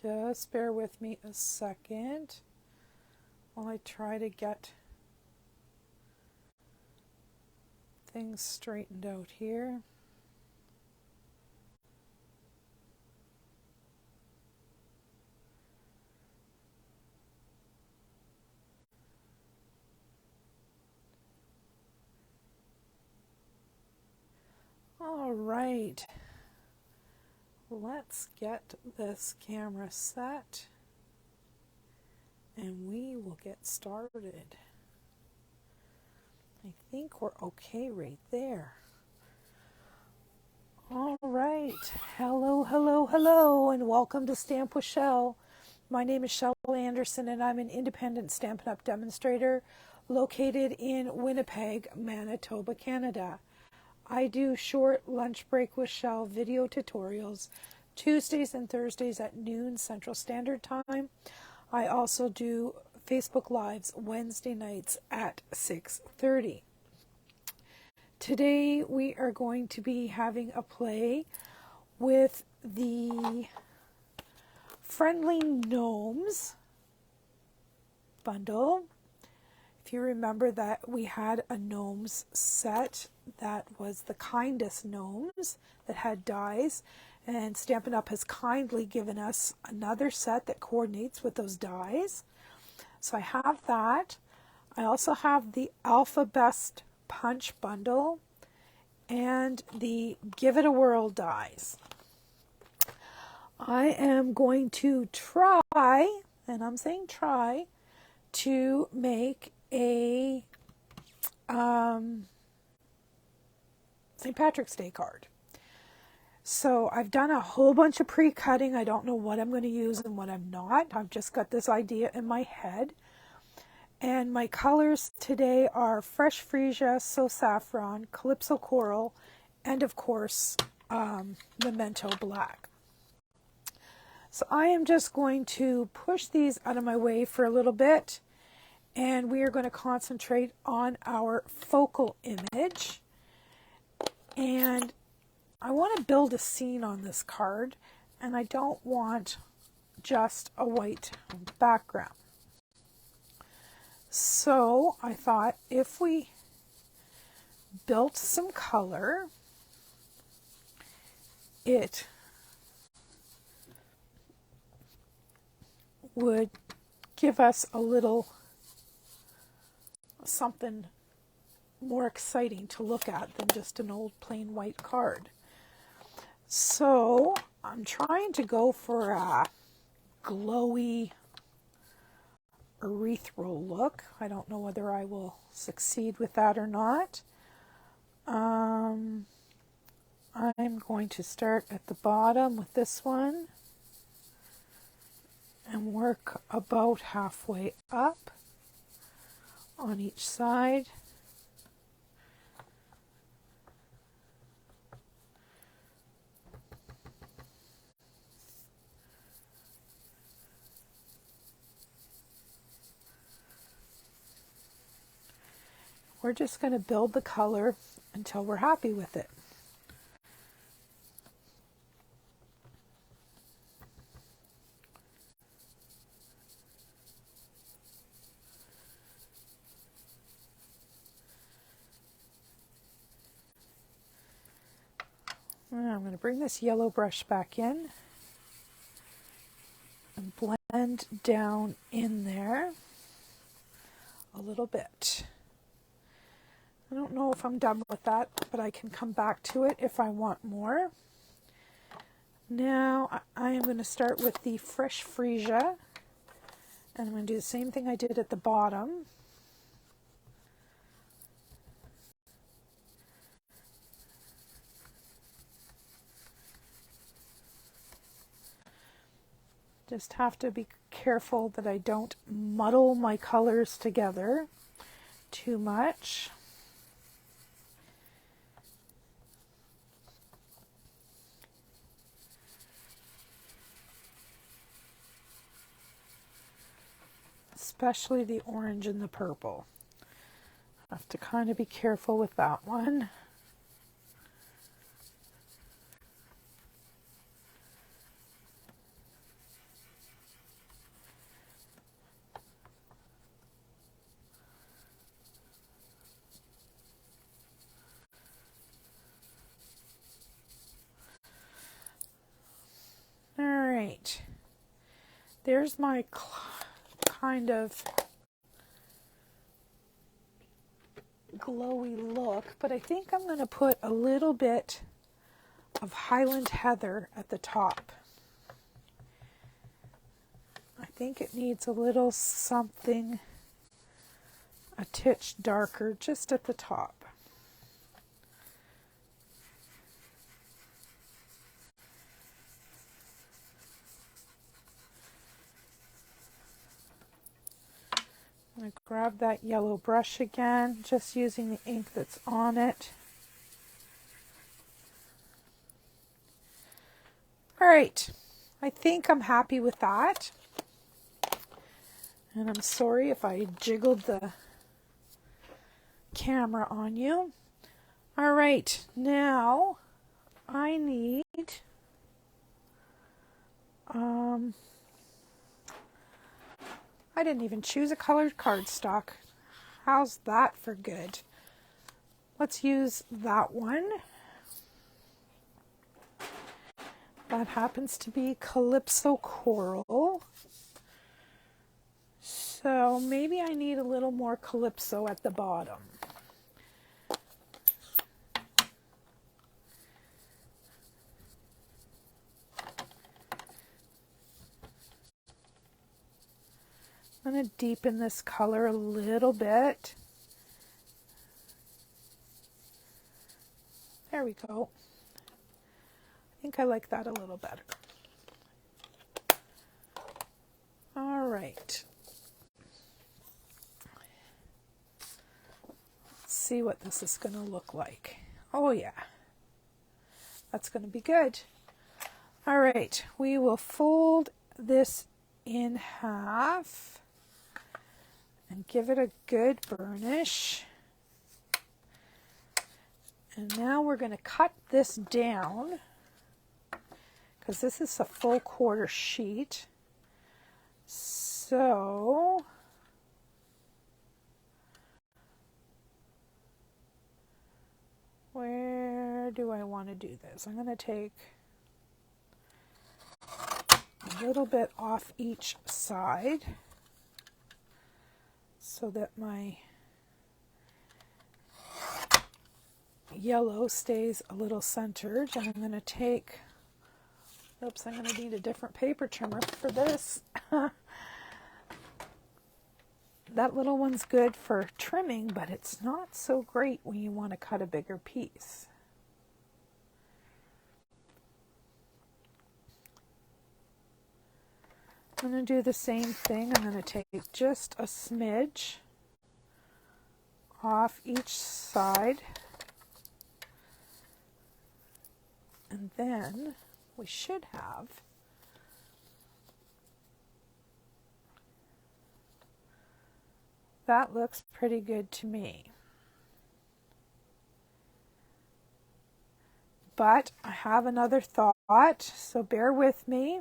Just bear with me a second while I try to get things straightened out here. All right, let's get this camera set and we will get started. I think we're okay right there. All right, hello, hello, hello, and welcome to Stamp with Shel. My name is Shel Anderson and I'm an independent Stampin' Up! Demonstrator located in Winnipeg, Manitoba, Canada. I do short lunch break with Shel video tutorials Tuesdays and Thursdays at noon Central Standard Time. I also do Facebook Lives Wednesday nights at 6:30. Today we are going to be having a play with the Friendly Gnomes bundle. If you remember that we had a Gnomes set that was the kindest gnomes that had dies, and Stampin' Up! Has kindly given us another set that coordinates with those dies. So I have that. I also have the Alpha Best Punch bundle and the Give It a Whirl dies. I am going to try, and I'm saying try, to make a St. Patrick's Day card. So I've done a whole bunch of pre-cutting. I don't know what I'm going to use and what I'm not. I've just got this idea in my head. And my colors today are Fresh Freesia, So Saffron, Calypso Coral, and of course, Memento Black. So I am just going to push these out of my way for a little bit, and we are going to concentrate on our focal image. And I want to build a scene on this card, and I don't want just a white background. So I thought if we built some color, it would give us a little something more exciting to look at than just an old plain white card. So I'm trying to go for a glowy erythral look. I don't know whether I will succeed with that or not. I'm going to start at the bottom with this one and work about halfway up on each side. We're just going to build the color until we're happy with it. Now I'm going to bring this yellow brush back in and blend down in there a little bit. I don't know if I'm done with that, but I can come back to it if I want more. Now I am going to start with the Fresh Freesia, and I'm going to do the same thing I did at the bottom. Just have to be careful that I don't muddle my colors together too much. Especially the orange and the purple. I have to kind of be careful with that one. there's my kind of glowy look, but I think I'm going to put a little bit of Highland Heather at the top. I think it needs a little something a titch darker just at the top. I'm going to grab that yellow brush again, just using the ink that's on it. All right, I think I'm happy with that. And I'm sorry if I jiggled the camera on you. All right, now I need I didn't even choose a colored cardstock. How's that for good? Let's use that one. That happens to be Calypso Coral. So maybe I need a little more Calypso at the bottom. I'm going to deepen this color a little bit. There we go. I think I like that a little better. All right. Let's see what this is going to look like. Oh yeah, that's going to be good. All right, we will fold this in half and give it a good burnish. And now we're going to cut this down because this is a full quarter sheet. So where do I want to do this? I'm going to take a little bit off each side so that my yellow stays a little centered. And I'm going to take, oops, I'm going to need a different paper trimmer for this. That little one's good for trimming, but it's not so great when you want to cut a bigger piece. I'm going to do the same thing. I'm going to take just a smidge off each side. And then we should have that. Looks pretty good to me. But I have another thought, so bear with me.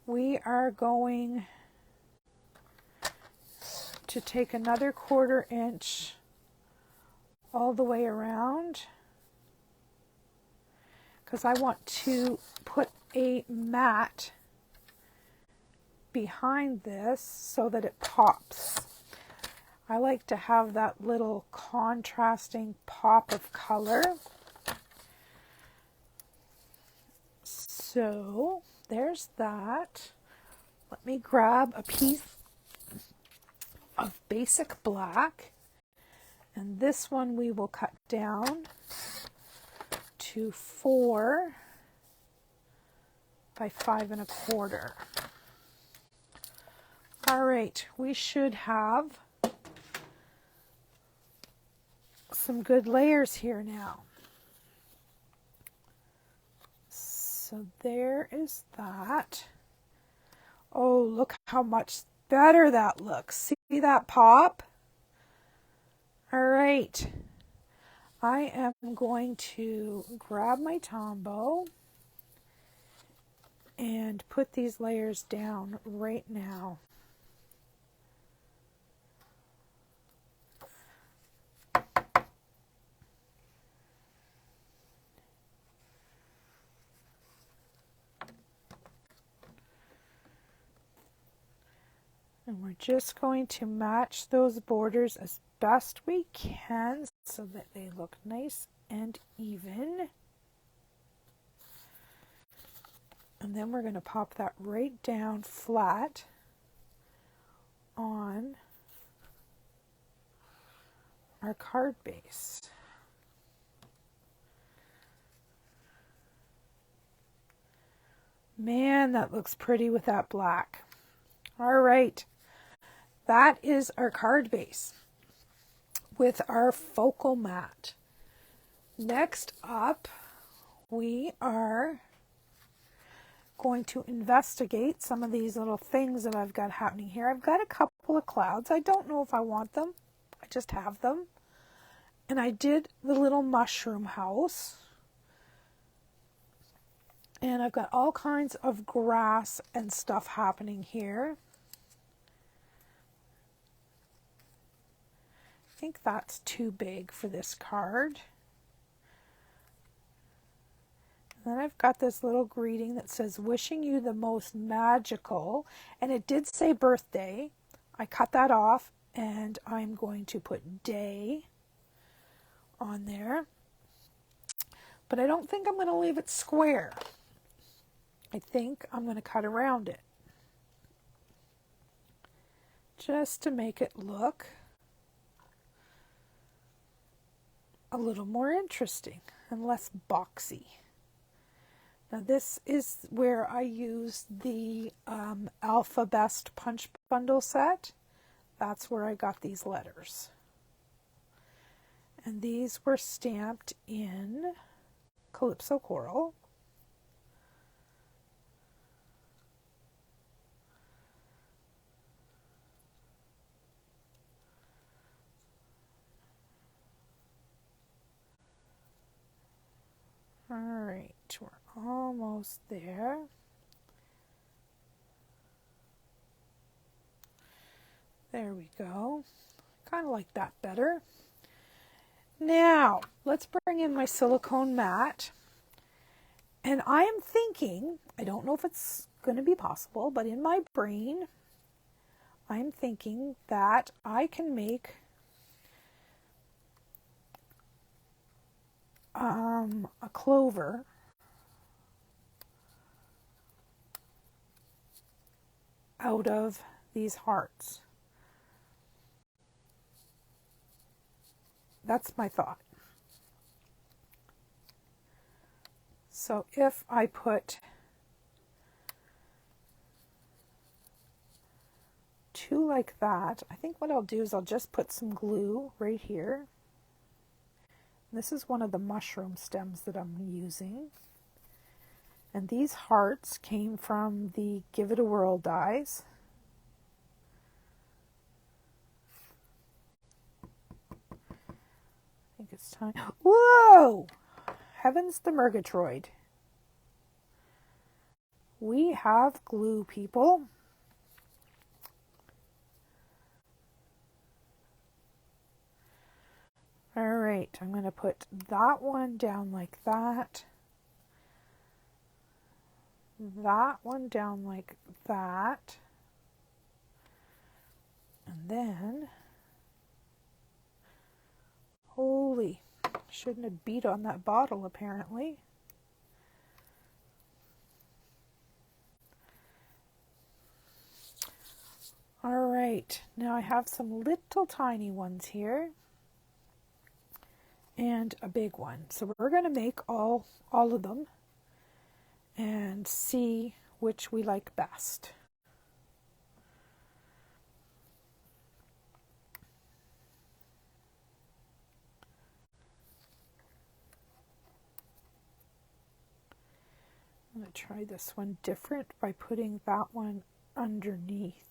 We are going to take another 1/4 inch all the way around because I want to put a mat behind this so that it pops. I like to have that little contrasting pop of color. So there's that. Let me grab a piece of basic black, and this one we will cut down to 4 by 5 1/4. All right, we should have some good layers here now. So there is that. Oh, look how much better that looks. See that pop? All right. I am going to grab my Tombow and put these layers down right now. And we're just going to match those borders as best we can so that they look nice and even. And then we're going to pop that right down flat on our card base. Man, that looks pretty with that black. All right, that is our card base with our focal mat. Next up, we are going to investigate some of these little things that I've got happening here. I've got a couple of clouds. I don't know if I want them. I just have them. And I did the little mushroom house. And I've got all kinds of grass and stuff happening here. I think that's too big for this card. And then I've got this little greeting that says, wishing you the most magical, and it did say birthday. I cut that off and I'm going to put day on there. But I don't think I'm going to leave it square. I think I'm going to cut around it just to make it look a little more interesting and less boxy. Now this is where I use the Alpha Best Punch Bundle set. That's where I got these letters. And these were stamped in Calypso Coral. All right, we're almost there. There we go. Kind of like that better. Now, let's bring in my silicone mat. And I am thinking, I don't know if it's going to be possible, but in my brain, I'm thinking that I can make a clover out of these hearts. That's my thought. So if I put two like that, I think what I'll do is I'll just put some glue right here. This is one of the mushroom stems that I'm using. And these hearts came from the Give It a Whirl dies. I think it's time. Whoa! Heavens to Murgatroyd. We have glue, people. All right, I'm going to put that one down like that. That one down like that. And then, holy, shouldn't have beat on that bottle apparently. All right, now I have some little tiny ones here and a big one. So we're going to make all of them and see which we like best. I'm going to try this one different by putting that one underneath.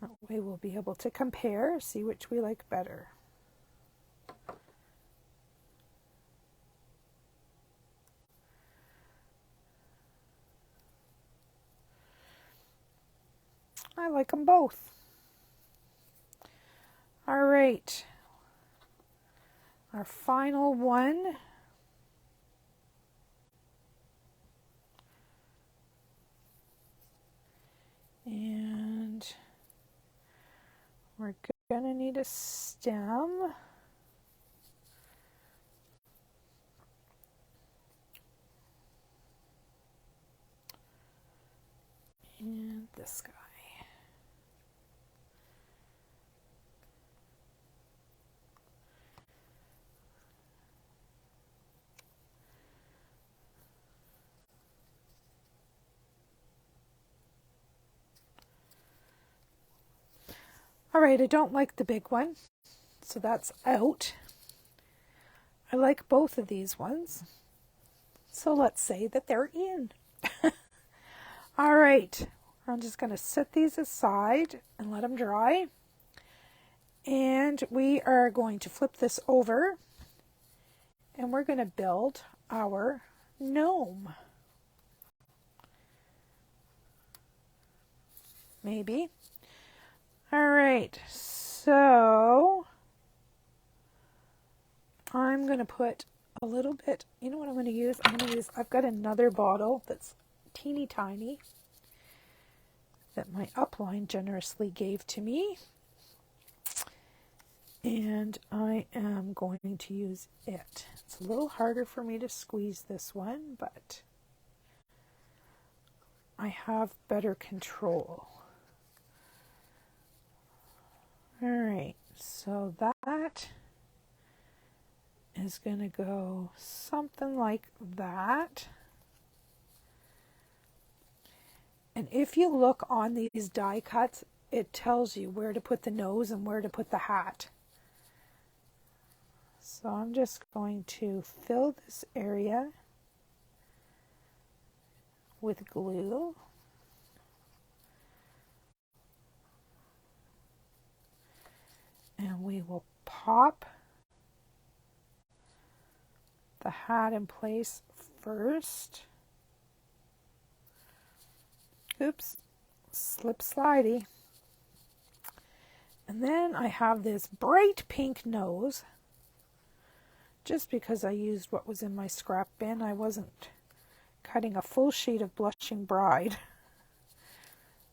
That way we'll be able to compare, see which we like better. I like them both. All right, our final one. this stem. And this guy. All right, I don't like the big one, so that's out. I like both of these ones, so let's say that they're in. All right, I'm just going to set these aside and let them dry. And we are going to flip this over and we're going to build our gnome. Maybe. All right, so I'm going to put a little bit, you know what I'm going to use? I've got another bottle that's teeny tiny that my upline generously gave to me. And I am going to use it. It's a little harder for me to squeeze this one, but I have better control. All right, so that is going to go something like that. And if you look on these die cuts, it tells you where to put the nose and where to put the hat. So I'm just going to fill this area with glue. And we will pop the hat in place first. Oops, slip slidey. And then I have this bright pink nose. Just because I used what was in my scrap bin, I wasn't cutting a full sheet of Blushing Bride.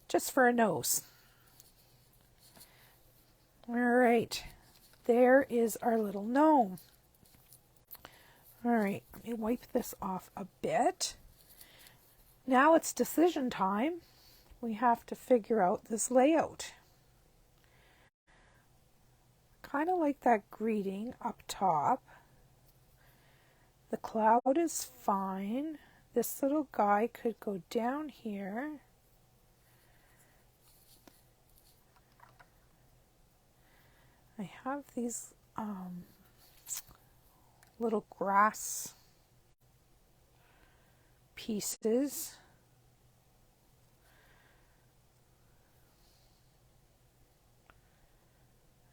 Just for a nose. All right, there is our little gnome. All right, let me wipe this off a bit. Now it's decision time. We have to figure out this layout. Kind of like that greeting up top. The cloud is fine. This little guy could go down here. I have these little grass pieces.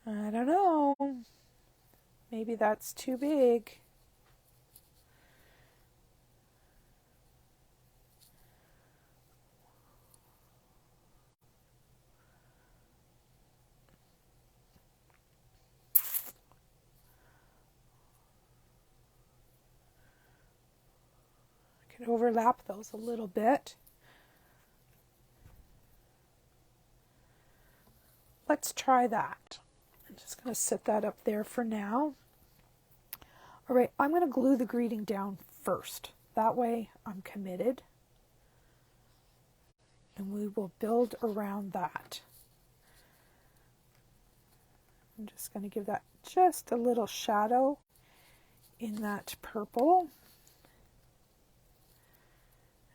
I don't know. Maybe that's too big. I can overlap those a little bit. Let's try that. I'm just going to set that up there for now. All right, I'm going to glue the greeting down first. That way I'm committed. And we will build around that. I'm just going to give that just a little shadow in that purple.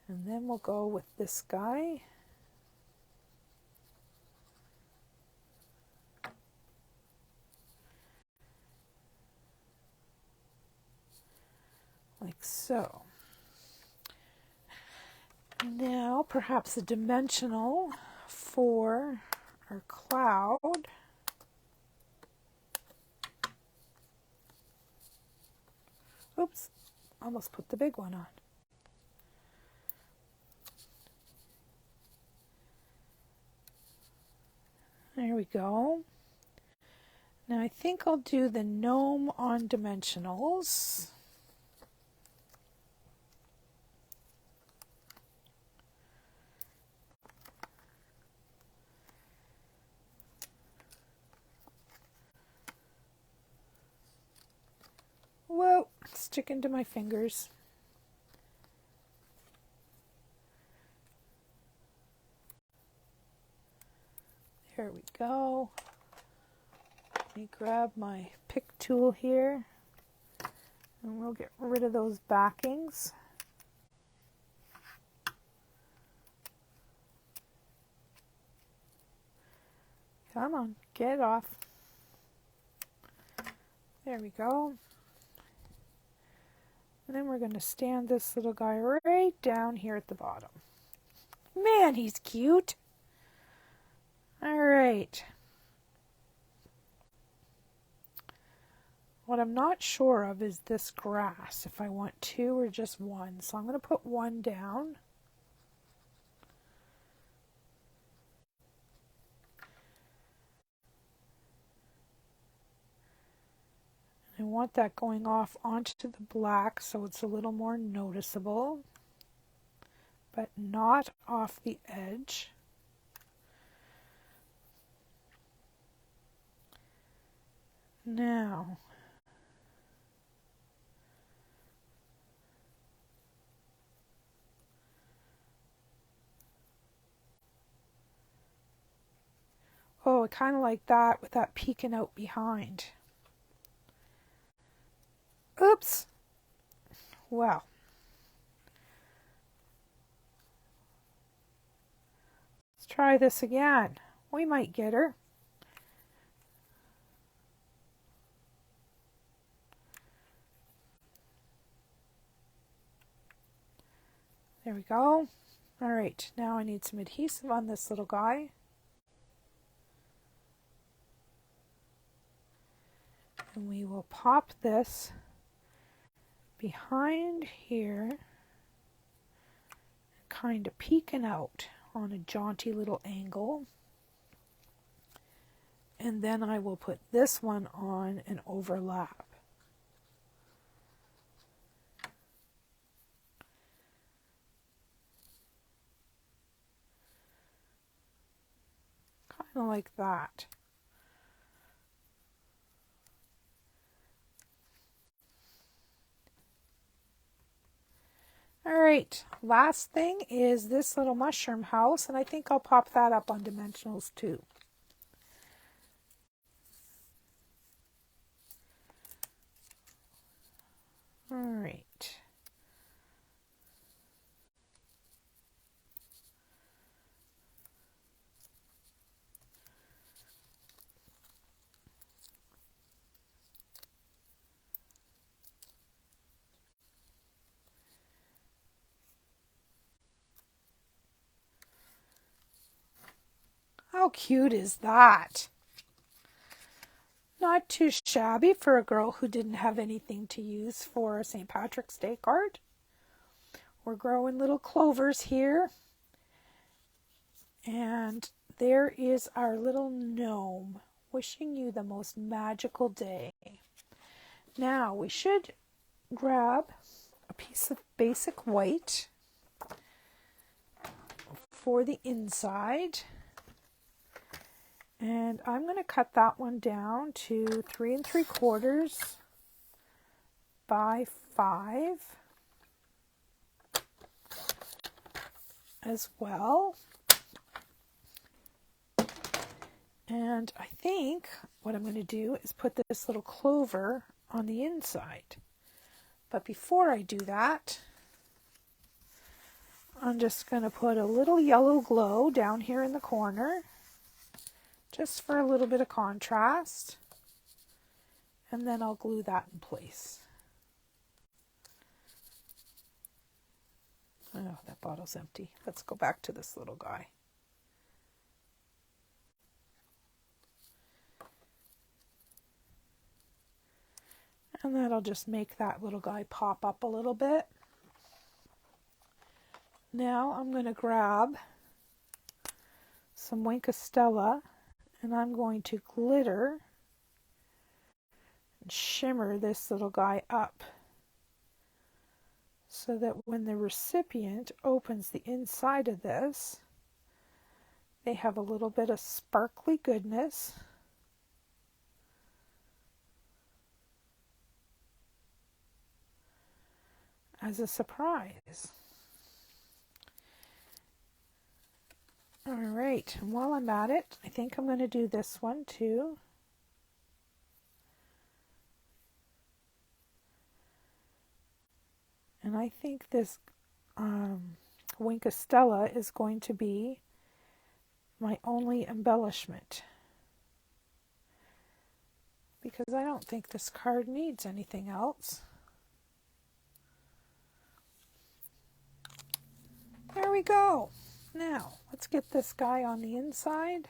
And then we'll go with this guy. Like so. Now perhaps a dimensional for our cloud. Oops, almost put the big one on. There we go. Now I think I'll do the gnome on dimensionals. sticking to my fingers. There we go. Let me grab my pick tool here and we'll get rid of those backings. Come on, get it off. There we go. And then we're going to stand this little guy right down here at the bottom. Man, he's cute. All right. What I'm not sure of is this grass, if I want two or just one. So I'm going to put one down. I want that going off onto the black so it's a little more noticeable, but not off the edge. Now, oh, I kind of like that with that peeking out behind. Oops. Well. Let's try this again. We might get her. There we go. All right, now I need some adhesive on this little guy. And we will pop this behind here, kind of peeking out on a jaunty little angle. And then I will put this one on and overlap. Kind of like that. All right, last thing is this little mushroom house, and I think I'll pop that up on dimensionals too. All right. How cute is that? Not too shabby for a girl who didn't have anything to use for a St. Patrick's Day card. We're growing little clovers here. And there is our little gnome wishing you the most magical day. Now we should grab a piece of basic white for the inside. And I'm going to cut that one down to 3 3/4 by 5 as well. And I think what I'm going to do is put this little clover on the inside. But before I do that, I'm just going to put a little yellow glow down here in the corner, just for a little bit of contrast. And then I'll glue that in place. Oh, that bottle's empty. Let's go back to this little guy. And that'll just make that little guy pop up a little bit. Now I'm going to grab some Wink of Stella and I'm going to glitter and shimmer this little guy up so that when the recipient opens the inside of this, they have a little bit of sparkly goodness. as a surprise. All right, and while I'm at it, I think I'm going to do this one too. And I think this Wink Estella is going to be my only embellishment, because I don't think this card needs anything else. There we go. Now, let's get this guy on the inside.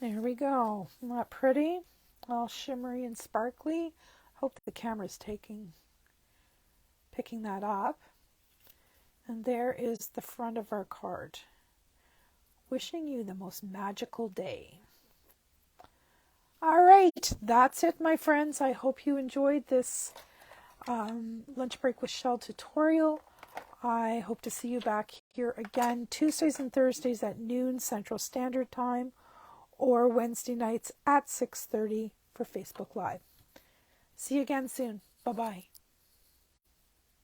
There we go. Isn't that pretty? All shimmery and sparkly. Hope the camera's picking that up. And there is the front of our card. Wishing you the most magical day. All right, that's it, my friends. I hope you enjoyed this Lunch Break with Shel tutorial. I hope to see you back here again Tuesdays and Thursdays at noon Central Standard Time, or Wednesday nights at 6:30 for Facebook Live. See you again soon. Bye-bye.